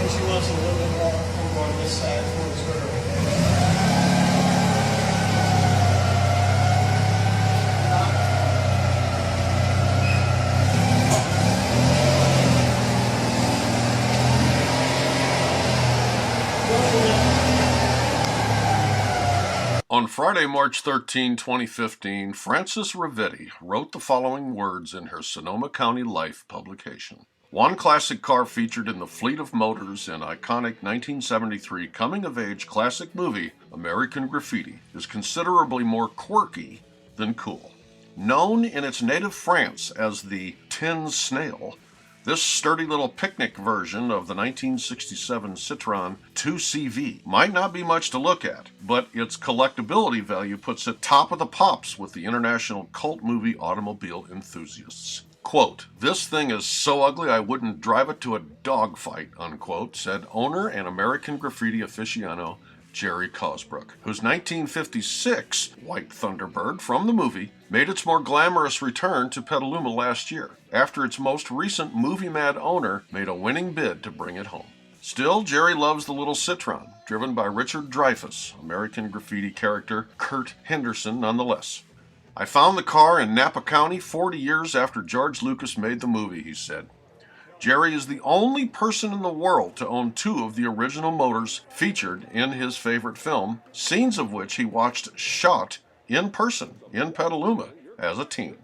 She wants a little bit more over on this side towards her. On Friday, March 13, 2015, Frances Ravetti wrote the following words in her Sonoma County Life publication. One classic car featured in the fleet of motors in iconic 1973 coming-of-age classic movie American Graffiti is considerably more quirky than cool. Known in its native France as the Tin Snail, this sturdy little picnic version of the 1967 Citroën 2CV might not be much to look at, but its collectability value puts it top of the pops with the international cult movie automobile enthusiasts. Quote, "This thing is so ugly I wouldn't drive it to a dogfight," unquote, said owner and American Graffiti aficionado Jerry Cosbrook, whose 1956 White Thunderbird from the movie made its more glamorous return to Petaluma last year, after its most recent movie-mad owner made a winning bid to bring it home. Still, Jerry loves the little Citroën, driven by Richard Dreyfuss, American Graffiti character Kurt Henderson nonetheless. "I found the car in Napa County 40 years after George Lucas made the movie," he said. Jerry is the only person in the world to own two of the original motors featured in his favorite film, scenes of which he watched shot in person in Petaluma as a teen.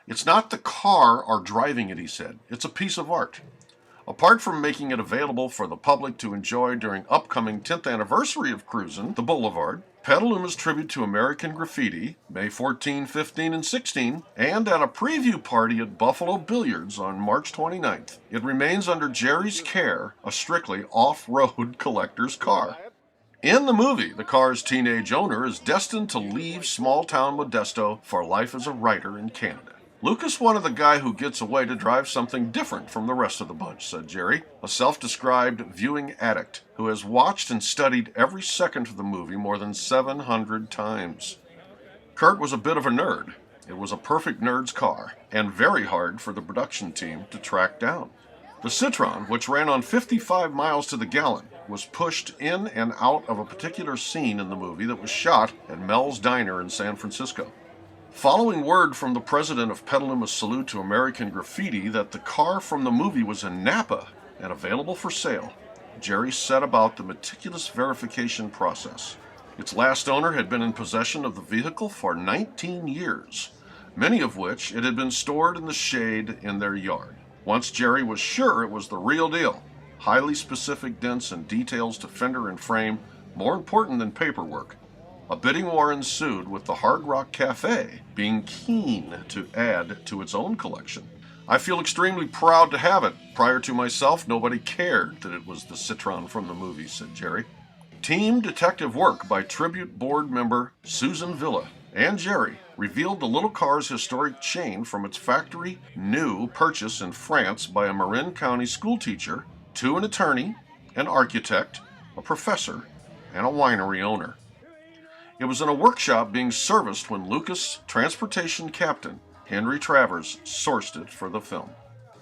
"It's not the car or driving it," he said. "It's a piece of art. Apart from making it available for the public to enjoy during upcoming 10th anniversary of Cruisin' the Boulevard, Petaluma's tribute to American Graffiti, May 14, 15, and 16, and at a preview party at Buffalo Billiards on March 29th, it remains under Jerry's care a strictly off-road collector's car. In the movie, the car's teenage owner is destined to leave small-town Modesto for life as a writer in Canada. "Lucas wanted the guy who gets away to drive something different from the rest of the bunch," said Jerry, a self-described viewing addict who has watched and studied every second of the movie more than 700 times. Kurt was a bit of a nerd. It was a perfect nerd's car, and very hard for the production team to track down. The Citroën, which ran on 55 miles to the gallon, was pushed in and out of a particular scene in the movie that was shot at Mel's Diner in San Francisco. Following word from the president of Petaluma's Salute to American Graffiti that the car from the movie was in Napa and available for sale, Jerry set about the meticulous verification process. Its last owner had been in possession of the vehicle for 19 years, many of which it had been stored in the shade in their yard. Once Jerry was sure it was the real deal, highly specific dents and details to fender and frame, more important than paperwork, a bidding war ensued, with the Hard Rock Cafe being keen to add to its own collection. "I feel extremely proud to have it. Prior to myself, nobody cared that it was the Citroën from the movie," said Jerry. Team detective work by tribute board member Susan Villa and Jerry revealed the little car's historic chain from its factory new purchase in France by a Marin County school teacher to an attorney, an architect, a professor, and a winery owner. It was in a workshop being serviced when Lucas transportation captain Henry Travers sourced it for the film.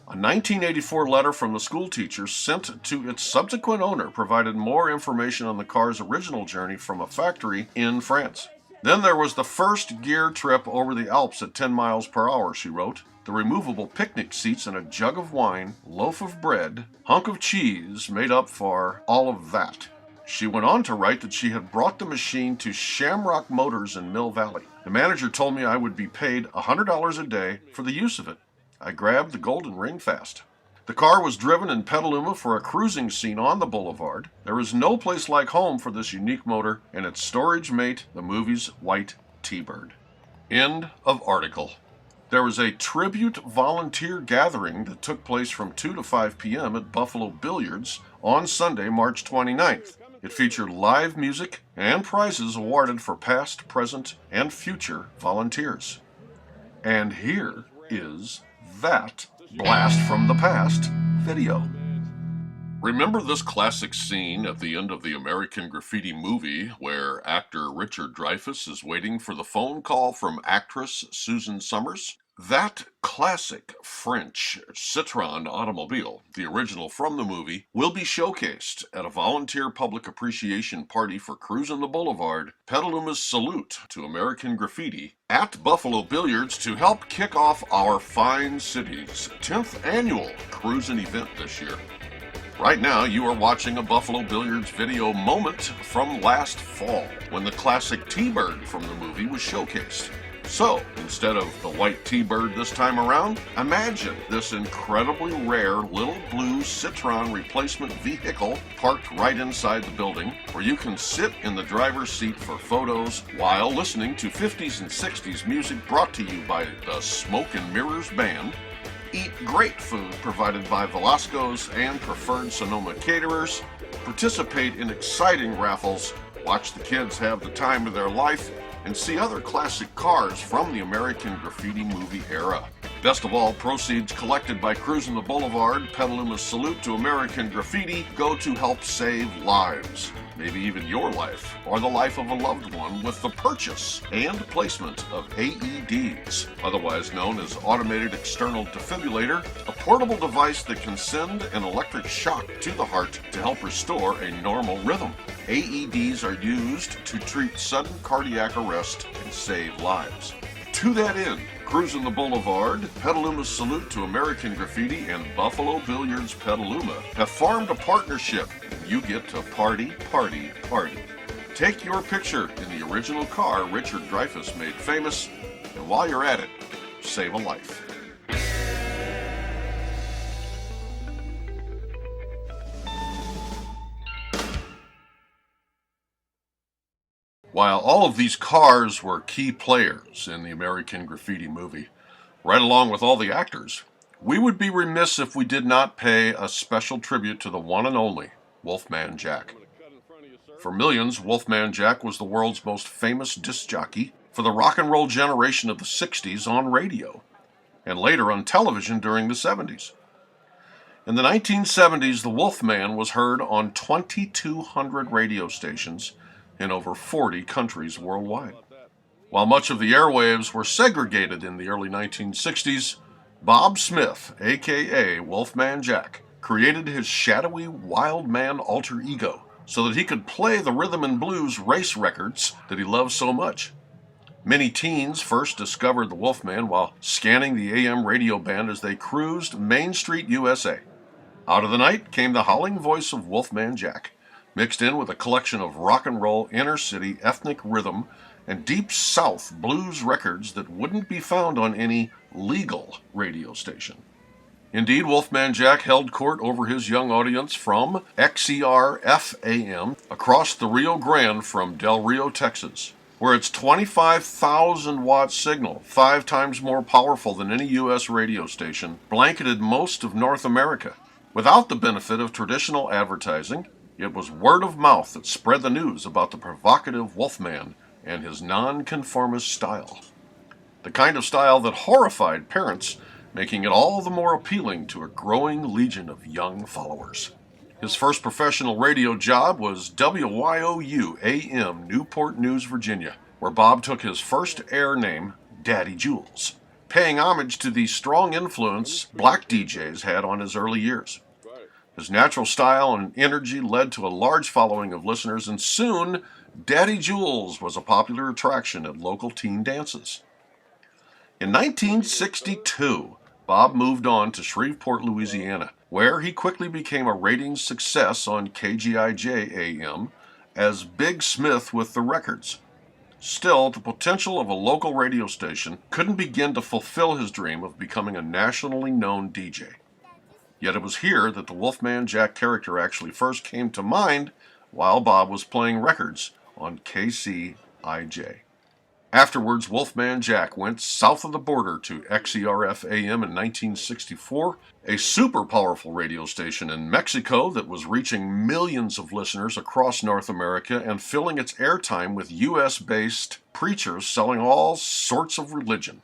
A 1984 letter from the school teacher sent to its subsequent owner provided more information on the car's original journey from a factory in France. "Then there was the first gear trip over the Alps at 10 miles per hour, she wrote. The removable picnic seats and a jug of wine, loaf of bread, hunk of cheese made up for all of that." She went on to write that she had brought the machine to Shamrock Motors in Mill Valley. "The manager told me I would be paid $100 a day for the use of it. I grabbed the golden ring fast." The car was driven in Petaluma for a cruising scene on the boulevard. There is no place like home for this unique motor and its storage mate, the movie's White T-Bird. End of article. There was a tribute volunteer gathering that took place from 2 to 5 p.m. at Buffalo Billiards on Sunday, March 29th. It featured live music and prizes awarded for past, present, and future volunteers. And here is that Blast from the Past video. Remember this classic scene at the end of the American Graffiti movie where actor Richard Dreyfuss is waiting for the phone call from actress Susan Summers? That classic French Citroën automobile, the original from the movie, will be showcased at a volunteer public appreciation party for Cruisin' the Boulevard, Petaluma's Salute to American Graffiti, at Buffalo Billiards to help kick off our fine city's 10th annual Cruisin' event this year. Right now, you are watching a Buffalo Billiards video moment from last fall, when the classic T-Bird from the movie was showcased. So, instead of the white T-Bird this time around, imagine this incredibly rare little blue Citroen replacement vehicle parked right inside the building, where you can sit in the driver's seat for photos while listening to 50s and 60s music brought to you by the Smoke and Mirrors Band, eat great food provided by Velasco's and preferred Sonoma caterers, participate in exciting raffles, watch the kids have the time of their life, and see other classic cars from the American Graffiti movie era. Best of all, proceeds collected by Cruising the Boulevard, Petaluma's salute to American Graffiti, go to help save lives. Maybe even your life, or the life of a loved one, with the purchase and placement of AEDs, otherwise known as Automated External Defibrillator, a portable device that can send an electric shock to the heart to help restore a normal rhythm. AEDs are used to treat sudden cardiac arrest and save lives. To that end, Cruising the Boulevard, Petaluma's salute to American Graffiti, and Buffalo Billiards Petaluma have formed a partnership. You get to party, party, party. Take your picture in the original car Richard Dreyfuss made famous, and while you're at it, save a life. While all of these cars were key players in the American Graffiti movie, right along with all the actors, we would be remiss if we did not pay a special tribute to the one and only Wolfman Jack. For millions, Wolfman Jack was the world's most famous disc jockey for the rock and roll generation of the 60s on radio, and later on television during the 70s. In the 1970s, the Wolfman was heard on 2,200 radio stations in over 40 countries worldwide. While much of the airwaves were segregated in the early 1960s, Bob Smith, aka Wolfman Jack, created his shadowy wild man alter ego so that he could play the rhythm and blues race records that he loved so much. Many teens first discovered the Wolfman while scanning the AM radio band as they cruised Main Street, USA. Out of the night came the howling voice of Wolfman Jack, mixed in with a collection of rock and roll, inner city, ethnic rhythm, and deep south blues records that wouldn't be found on any legal radio station. Indeed, Wolfman Jack held court over his young audience from XER-FAM across the Rio Grande from Del Rio, Texas, where its 25,000-watt signal, 5 times more powerful than any U.S. radio station, blanketed most of North America. Without the benefit of traditional advertising, it was word of mouth that spread the news about the provocative Wolfman and his nonconformist style. The kind of style that horrified parents, making it all the more appealing to a growing legion of young followers. His first professional radio job was WYOU AM, Newport News, Virginia, where Bob took his first air name, Daddy Jules, paying homage to the strong influence black DJs had on his early years. His natural style and energy led to a large following of listeners, and soon, Daddy Jules was a popular attraction at local teen dances. In 1962, Bob moved on to Shreveport, Louisiana, where he quickly became a ratings success on KGIJ AM as Big Smith with the Records. Still, the potential of a local radio station couldn't begin to fulfill his dream of becoming a nationally known DJ. Yet it was here that the Wolfman Jack character actually first came to mind while Bob was playing records on KCIJ. Afterwards, Wolfman Jack went south of the border to XERF-AM in 1964, a super powerful radio station in Mexico that was reaching millions of listeners across North America and filling its airtime with U.S.-based preachers selling all sorts of religion.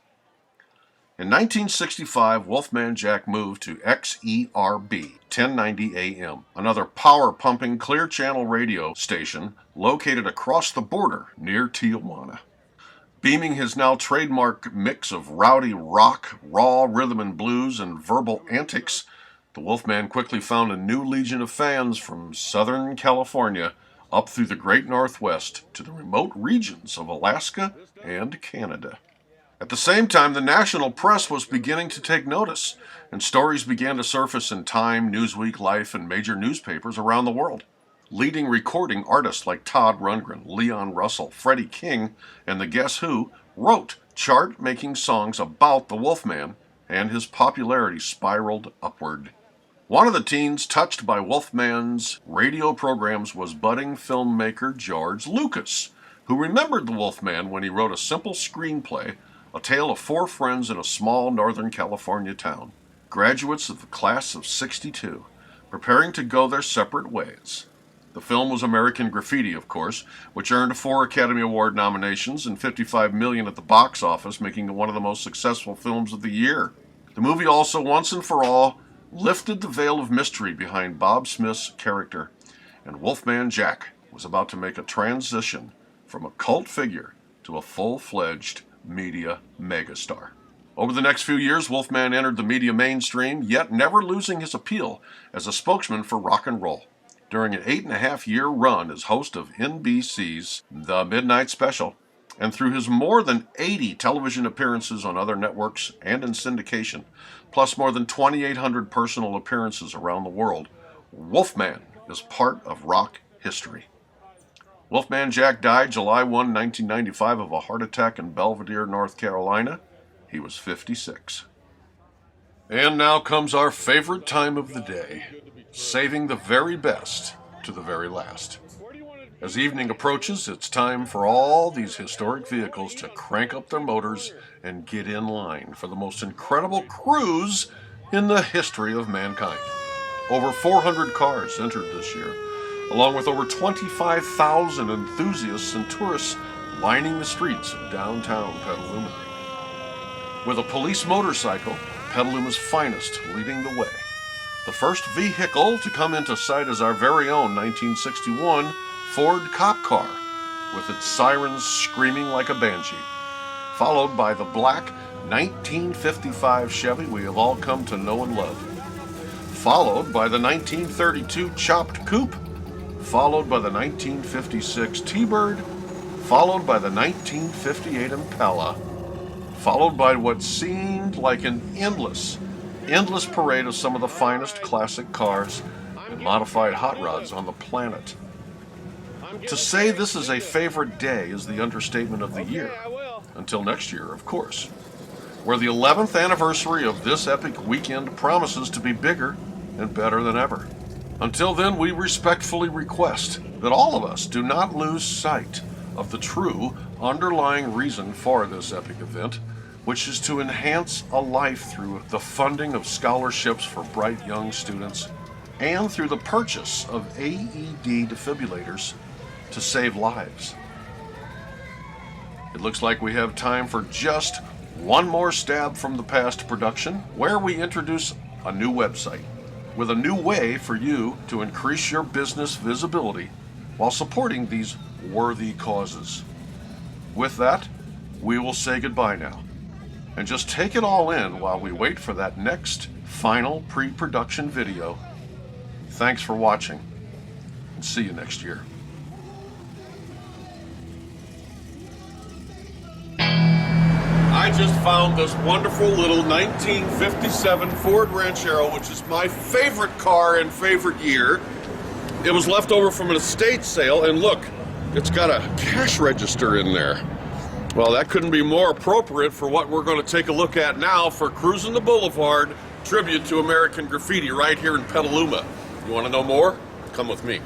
In 1965, Wolfman Jack moved to XERB 1090 AM, another power-pumping clear-channel radio station located across the border near Tijuana. Beaming his now trademark mix of rowdy rock, raw rhythm and blues, and verbal antics, the Wolfman quickly found a new legion of fans from Southern California up through the Great Northwest to the remote regions of Alaska and Canada. At the same time, the national press was beginning to take notice, and stories began to surface in Time, Newsweek, Life, and major newspapers around the world. Leading recording artists like Todd Rundgren, Leon Russell, Freddie King, and the Guess Who wrote chart-making songs about the Wolfman, and his popularity spiraled upward. One of the teens touched by Wolfman's radio programs was budding filmmaker George Lucas, who remembered the Wolfman when he wrote a simple screenplay, A Tale of Four Friends in a Small Northern California Town, graduates of the class of '62, preparing to go their separate ways. The film was American Graffiti, of course, which earned 4 Academy Award nominations and $55 million at the box office, making it one of the most successful films of the year. The movie also, once and for all, lifted the veil of mystery behind Bob Smith's character, and Wolfman Jack was about to make a transition from a cult figure to a full-fledged media megastar. Over the next few years, Wolfman entered the media mainstream, yet never losing his appeal as a spokesman for rock and roll. During an 8.5-year run as host of NBC's The Midnight Special, and through his more than 80 television appearances on other networks and in syndication, plus more than 2,800 personal appearances around the world, Wolfman is part of rock history. Wolfman Jack died July 1, 1995 of a heart attack in Belvedere, North Carolina. He was 56. And now comes our favorite time of the day, saving the very best to the very last. As evening approaches, it's time for all these historic vehicles to crank up their motors and get in line for the most incredible cruise in the history of mankind. Over 400 cars entered this year, along with over 25,000 enthusiasts and tourists lining the streets of downtown Petaluma. With a police motorcycle, Petaluma's finest, leading the way. The first vehicle to come into sight is our very own 1961 Ford cop car, with its sirens screaming like a banshee, followed by the black 1955 Chevy we have all come to know and love, followed by the 1932 chopped coupe, followed by the 1956 T-Bird, followed by the 1958 Impala, followed by what seemed like an endless parade of some of the finest classic cars and modified hot rods on the planet. To say this is a favorite day is the understatement of the year. Until next year, of course, where the 11th anniversary of this epic weekend promises to be bigger and better than ever. Until then, we respectfully request that all of us do not lose sight of the true underlying reason for this epic event, which is to enhance a life through the funding of scholarships for bright young students and through the purchase of AED defibrillators to save lives. It looks like we have time for just one more stab from the past production, where we introduce a new website with a new way for you to increase your business visibility while supporting these worthy causes. With that, we will say goodbye now, and just take it all in while we wait for that next final pre-production video. Thanks for watching, and see you next year. I just found this wonderful little 1957 Ford Ranchero, which is my favorite car and favorite year. It was left over from an estate sale, and look, it's got a cash register in there. Well, that couldn't be more appropriate for what we're going to take a look at now for Cruising the Boulevard, tribute to American Graffiti right here in Petaluma. You want to know more? Come with me.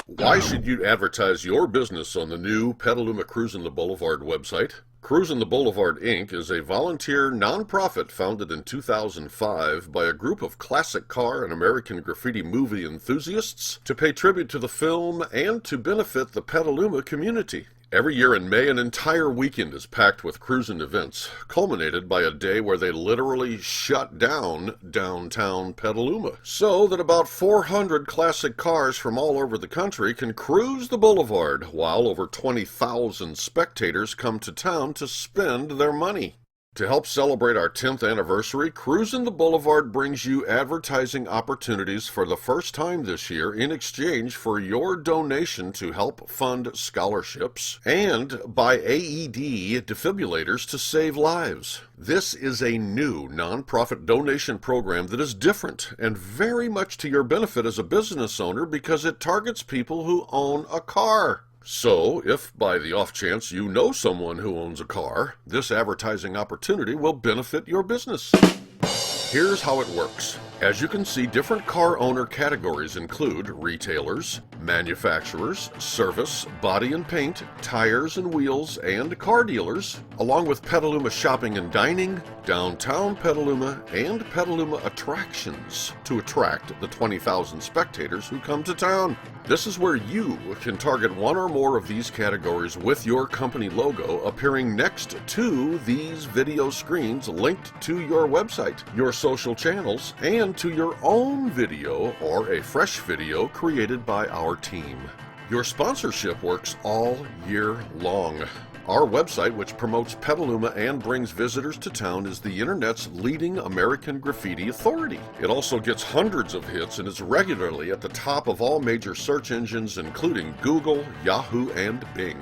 Why should you advertise your business on the new Petaluma Cruising the Boulevard website? Cruising the Boulevard, Inc. is a volunteer nonprofit founded in 2005 by a group of classic car and American Graffiti movie enthusiasts to pay tribute to the film and to benefit the Petaluma community. Every year in May, an entire weekend is packed with cruising events, culminated by a day where they literally shut down downtown Petaluma, so that about 400 classic cars from all over the country can cruise the boulevard, while over 20,000 spectators come to town to spend their money. To help celebrate our 10th anniversary, Cruisin' the Boulevard brings you advertising opportunities for the first time this year in exchange for your donation to help fund scholarships and buy AED defibrillators to save lives. This is a new nonprofit donation program that is different and very much to your benefit as a business owner because it targets people who own a car. So, if by the off chance you know someone who owns a car, this advertising opportunity will benefit your business. Here's how it works. As you can see, different car owner categories include retailers, manufacturers, service, body and paint, tires and wheels, and car dealers, along with Petaluma Shopping and Dining, Downtown Petaluma, and Petaluma Attractions to attract the 20,000 spectators who come to town. This is where you can target one or more of these categories with your company logo appearing next to these video screens linked to your website, your social channels, and to your own video or a fresh video created by our team. Your sponsorship works all year long. Our website, which promotes Petaluma and brings visitors to town, is the internet's leading American graffiti authority. It also gets hundreds of hits and is regularly at the top of all major search engines, including Google, Yahoo, and Bing.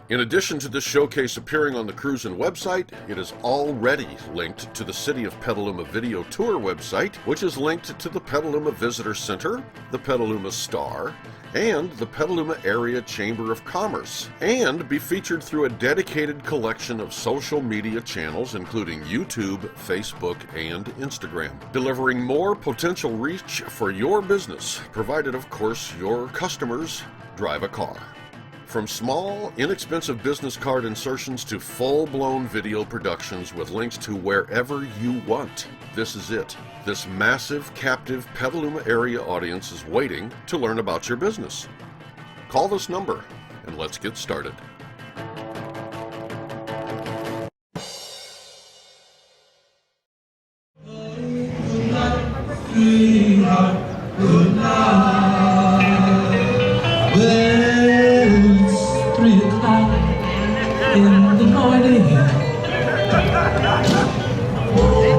In addition to this showcase appearing on the Cruisin' website, it is already linked to the City of Petaluma Video Tour website, which is linked to the Petaluma Visitor Center, the Petaluma Star, and the Petaluma Area Chamber of Commerce, and be featured through a dedicated collection of social media channels including YouTube, Facebook, and Instagram, delivering more potential reach for your business, provided of course your customers drive a car. From small, inexpensive business card insertions to full-blown video productions with links to wherever you want. This is it. This massive, captive Petaluma area audience is waiting to learn about your business. Call this number and let's get started. Good night. Well, it's 3 o'clock in the morning.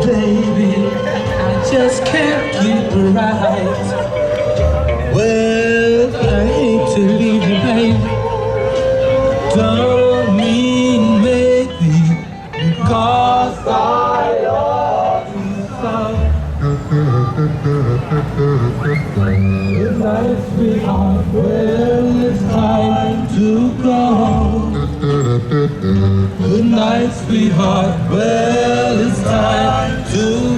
Baby, I just can't get right. Well, I hate to leave you, baby. Don't mean maybe, because I love you so. Good night, sweetheart. Well, it's time to go. Good night, sweetheart. Well, it's time to